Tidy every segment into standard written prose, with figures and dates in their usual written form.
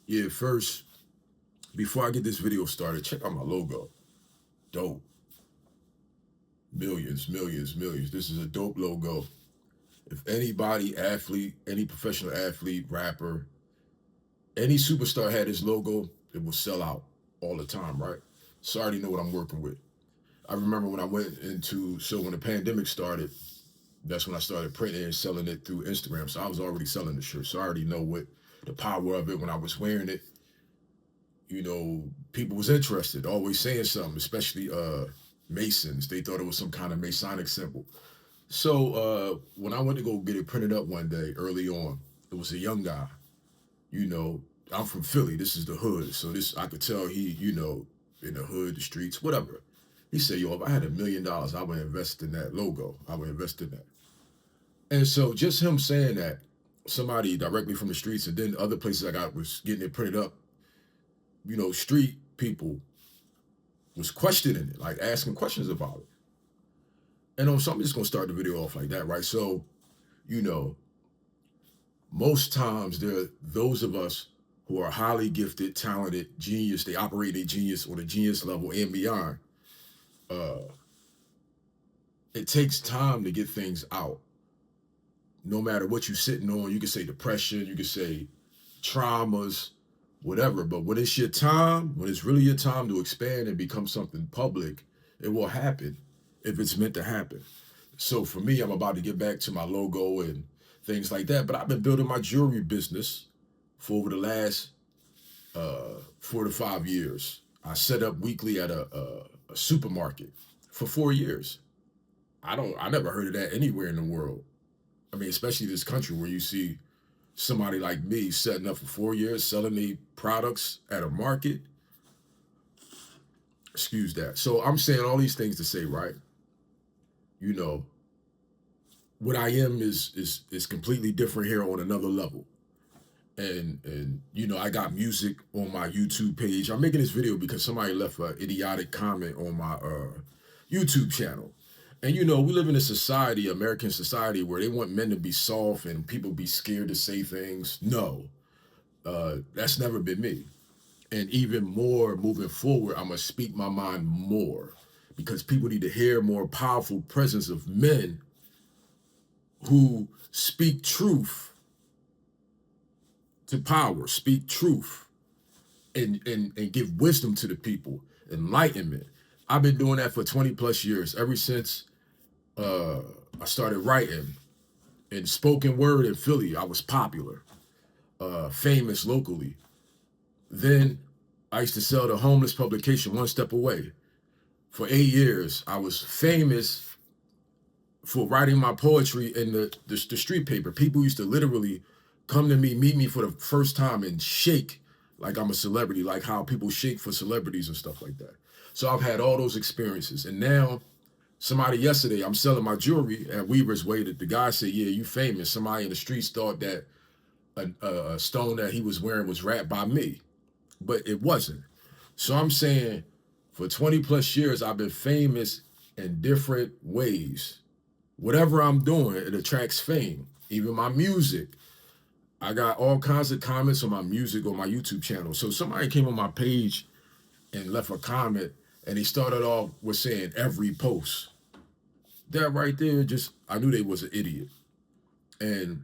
Yeah, first, before I get this video started, check out my logo. Dope. Millions, millions, millions. This is a dope logo. If anybody, athlete, any professional athlete, rapper, any superstar had this logo, it will sell out all the time, right? So I already know what I'm working with. I remember when I went into, so when the pandemic started, that's when I started printing and selling it through Instagram. So I was already selling the shirt. So I already know what the power of it when I was wearing it. People was interested, always saying something, especially Masons. They thought it was some kind of Masonic symbol. So when I went to go get it printed up one day early on, it was a young guy. You know, I'm from Philly. This is the hood. So this I could tell he, in the hood, the streets, whatever. He said, yo, if I had $1 million, I would invest in that logo. I would invest in that. And so just him saying that, somebody directly from the streets, and then other places I got was getting it printed up, street people was questioning it, like asking questions about it. And so I'm just gonna start the video off like that, right? So, you know, most times there are those of us who are highly gifted, talented, genius, they operate a genius on a genius level and beyond. Uh, it takes time to get things out. No matter what you're sitting on, you can say depression, you can say traumas, whatever. But when it's your time, when it's really your time to expand and become something public, it will happen if it's meant to happen. So for me, I'm about to get back to my logo and things like that. But I've been building my jewelry business for over the last 4 to 5 years. I set up weekly at a supermarket for 4 years. I never heard of that anywhere in the world. I mean, especially this country where you see somebody like me setting up for 4 years, selling me products at a market. Excuse that. So I'm saying all these things to say, right? You know, what I am is completely different here on another level. And I got music on my YouTube page. I'm making this video because somebody left an idiotic comment on my YouTube channel. And we live in a society, American society, where they want men to be soft and people be scared to say things. No, that's never been me. And even more moving forward, I'm gonna speak my mind more because people need to hear more powerful presence of men who speak truth to power, speak truth, and give wisdom to the people, enlightenment. I've been doing that for 20 plus years, ever since I started writing in spoken word in Philly. I was popular, famous locally. Then I used to sell the homeless publication One Step Away. For 8 years, I was famous for writing my poetry in the street paper. People used to literally come to me, meet me for the first time and shake like I'm a celebrity, like how people shake for celebrities and stuff like that. So I've had all those experiences. And now somebody yesterday, I'm selling my jewelry at Weaver's Way. The guy said, yeah, you famous. Somebody in the streets thought that a stone that he was wearing was wrapped by me, but it wasn't. So I'm saying for 20 plus years, I've been famous in different ways. Whatever I'm doing, it attracts fame. Even my music. I got all kinds of comments on my music on my YouTube channel. So somebody came on my page and left a comment, and he started off with saying every post. That right there, I knew they was an idiot. And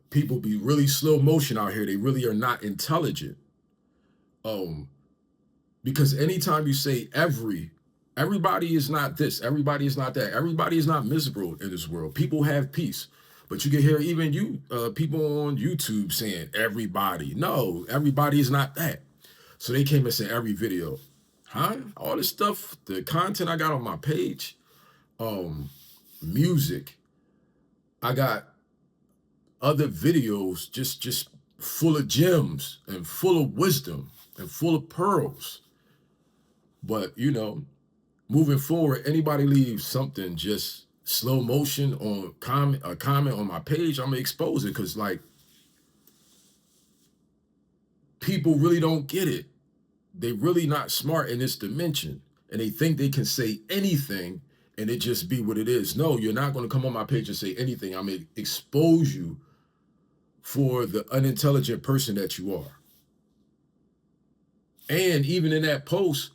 people be really slow motion out here. They really are not intelligent. Because anytime you say everybody is not this, everybody is not that, everybody is not miserable in this world. People have peace. But you can hear even people on YouTube saying everybody. No, everybody is not that. So they came and said every video. Huh? All this stuff, the content I got on my page, music. I got other videos just full of gems and full of wisdom and full of pearls. But moving forward, anybody leaves something just slow motion on a comment on my page, I'm gonna expose it because people really don't get it. They really not smart in this dimension, and they think they can say anything and it just be what it is. No, you're not gonna come on my page and say anything. I'm gonna expose you for the unintelligent person that you are. And even in that post,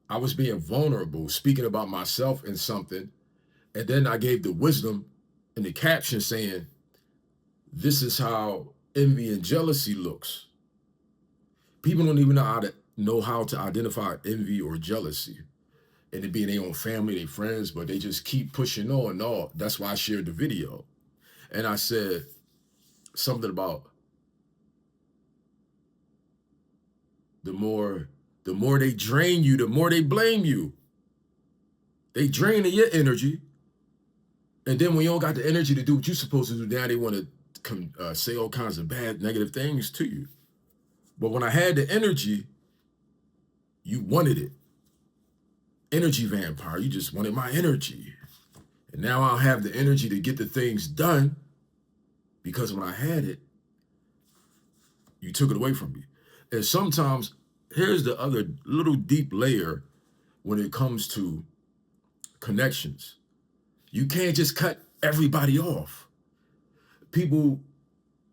I was being vulnerable, speaking about myself and something. And then I gave the wisdom in the caption saying, this is how envy and jealousy looks. People don't even know how to identify envy or jealousy. And it being their own family, their friends, but they just keep pushing on. No, that's why I shared the video. And I said something about the more they drain you, the more they blame you. They drain your energy. And then when you don't got the energy to do what you're supposed to do, now they want to say all kinds of bad, negative things to you. But when I had the energy, you wanted it. Energy vampire, you just wanted my energy. And now I'll have the energy to get the things done because when I had it, you took it away from me. And sometimes, here's the other little deep layer when it comes to connections. You can't just cut everybody off. People,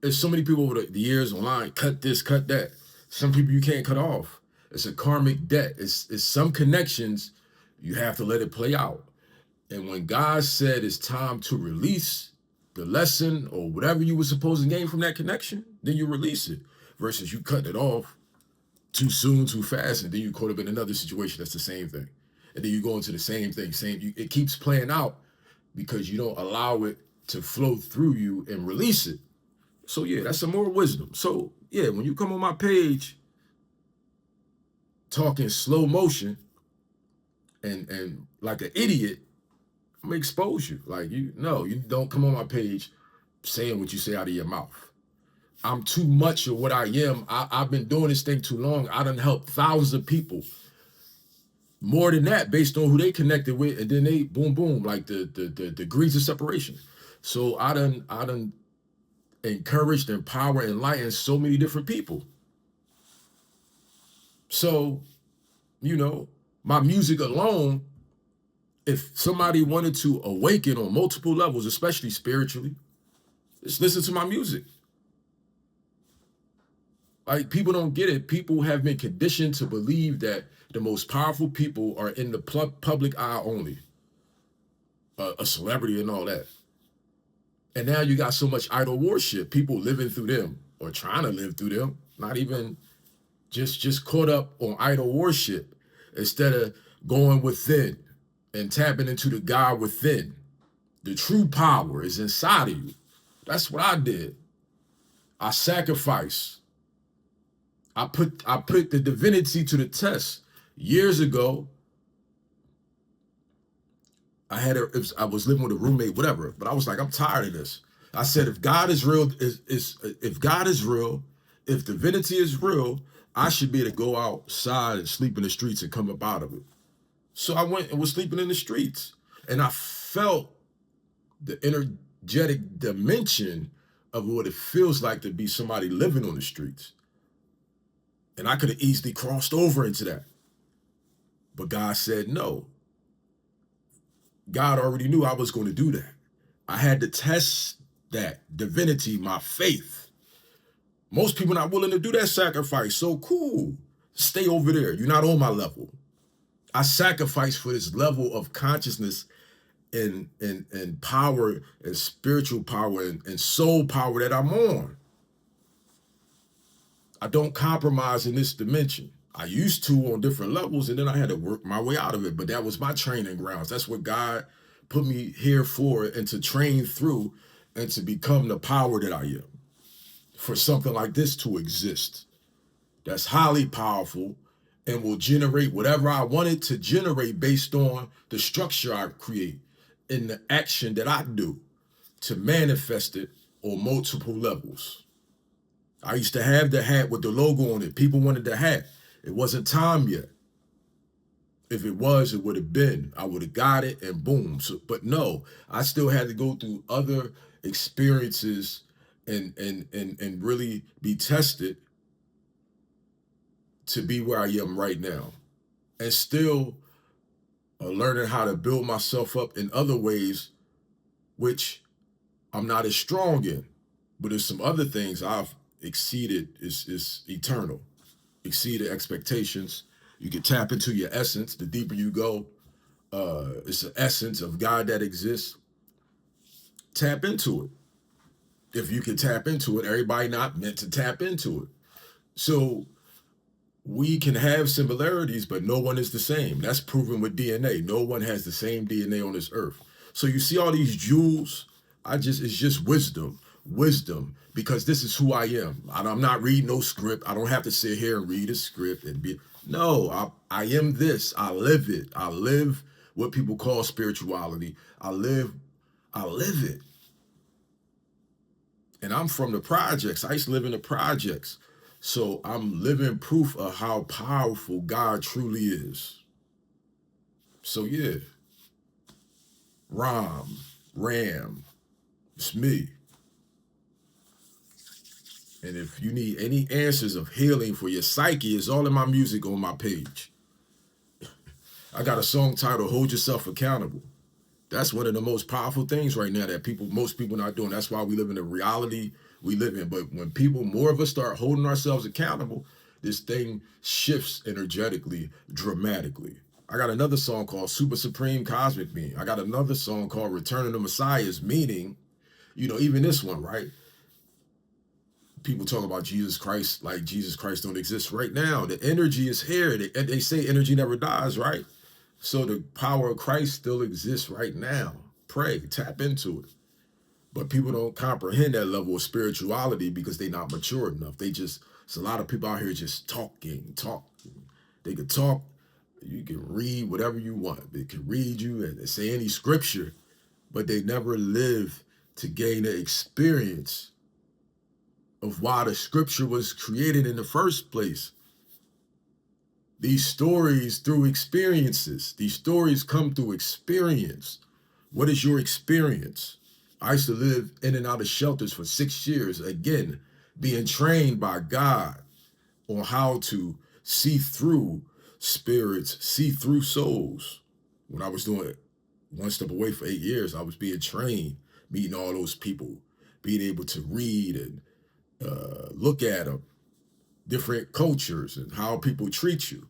there's so many people over the years online, cut this, cut that. Some people you can't cut off. It's a karmic debt. It's some connections, you have to let it play out. And when God said it's time to release the lesson or whatever you were supposed to gain from that connection, then you release it. Versus you cut it off too soon, too fast, and then you caught up in another situation that's the same thing. And then you go into the same thing, it keeps playing out because you don't allow it to flow through you and release it. So yeah, that's some more wisdom. So yeah, when you come on my page talking slow motion and like an idiot, I'm gonna expose you. Like you don't come on my page saying what you say out of your mouth. I'm too much of what I am. I've been doing this thing too long. I done helped thousands of people. More than that, based on who they connected with, and then they boom, boom, like the degrees of separation. So I done encouraged, empowered, enlightened so many different people. So, my music alone, if somebody wanted to awaken on multiple levels, especially spiritually, just listen to my music. Like, people don't get it. People have been conditioned to believe that the most powerful people are in the public eye only. A celebrity and all that. And now you got so much idol worship, people living through them or trying to live through them, not even just caught up on idol worship instead of going within and tapping into the God within. The true power is inside of you. That's what I did. I sacrificed. I put the divinity to the test. Years ago, I was living with a roommate, whatever, but I was like, I'm tired of this. I said, if God is real, if God is real, if divinity is real, I should be able to go outside and sleep in the streets and come up out of it. So I went and was sleeping in the streets, and I felt the energetic dimension of what it feels like to be somebody living on the streets. And I could have easily crossed over into that. But God said no. God already knew I was going to do that. I had to test that divinity, my faith. Most people not willing to do that sacrifice. So cool. Stay over there. You're not on my level. I sacrifice for this level of consciousness and power and spiritual power and soul power that I'm on. I don't compromise in this dimension. I used to on different levels, and then I had to work my way out of it. But that was my training grounds. That's what God put me here for, and to train through and to become the power that I am. For something like this to exist, that's highly powerful and will generate whatever I want it to generate based on the structure I create and the action that I do to manifest it on multiple levels. I used to have the hat with the logo on it. People wanted the hat. It wasn't time yet. If it was, it would have been. I would have got it and boom. So, but no, I still had to go through other experiences and really be tested to be where I am right now. And still learning how to build myself up in other ways, which I'm not as strong in. But there's some other things I've exceeded is eternal. exceeded expectations. You can tap into your essence. The deeper you go, it's the essence of God that exists. Tap into it. If you can tap into it, everybody not meant to tap into it. So we can have similarities, but no one is the same. That's proven with DNA. No one has the same DNA on this earth. So you see all these jewels, it's just wisdom, because this is who I am. I'm not reading no script. I don't have to sit here and read a script and be, no, I am this. I live it. I live what people call spirituality. I live it. And I'm from the projects. I used to live in the projects. So I'm living proof of how powerful God truly is. So yeah, Ram, it's me. And if you need any answers of healing for your psyche, it's all in my music on my page. I got a song titled Hold Yourself Accountable. That's one of the most powerful things right now that most people not doing. That's why we live in the reality we live in. But when more of us start holding ourselves accountable, this thing shifts energetically, dramatically. I got another song called Super Supreme Cosmic Being. I got another song called Return of the Messiah's Meaning. Even this one, right? People talk about Jesus Christ like Jesus Christ don't exist right now. The energy is here. They say energy never dies, right? So the power of Christ still exists right now. Pray, tap into it. But people don't comprehend that level of spirituality because they're not mature enough. It's a lot of people out here just talking. They can talk, you can read whatever you want. They can read you and say any scripture, but they never live to gain the experience of why the scripture was created in the first place. These stories through experiences. These stories come through experience. What is your experience? I used to live in and out of shelters for 6 years, again, being trained by God on how to see through spirits, see through souls. When I was doing it one step away for 8 years, I was being trained, meeting all those people, being able to read and look at them, different cultures and how people treat you.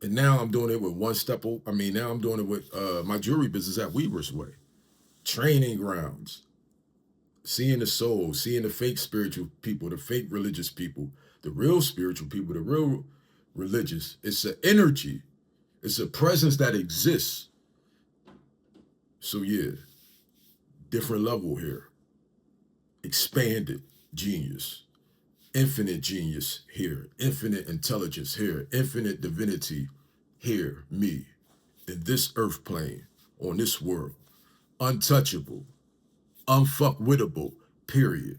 And now I'm doing it with now I'm doing it with my jewelry business at Weaver's Way. Training grounds, seeing the soul, seeing the fake spiritual people, the fake religious people, the real spiritual people, the real religious. It's an energy. It's a presence that exists. So yeah, different level here. Expanded genius. Infinite genius here, infinite intelligence here, infinite divinity here, me, in this earth plane, on this world, untouchable, unfuckwittable, period.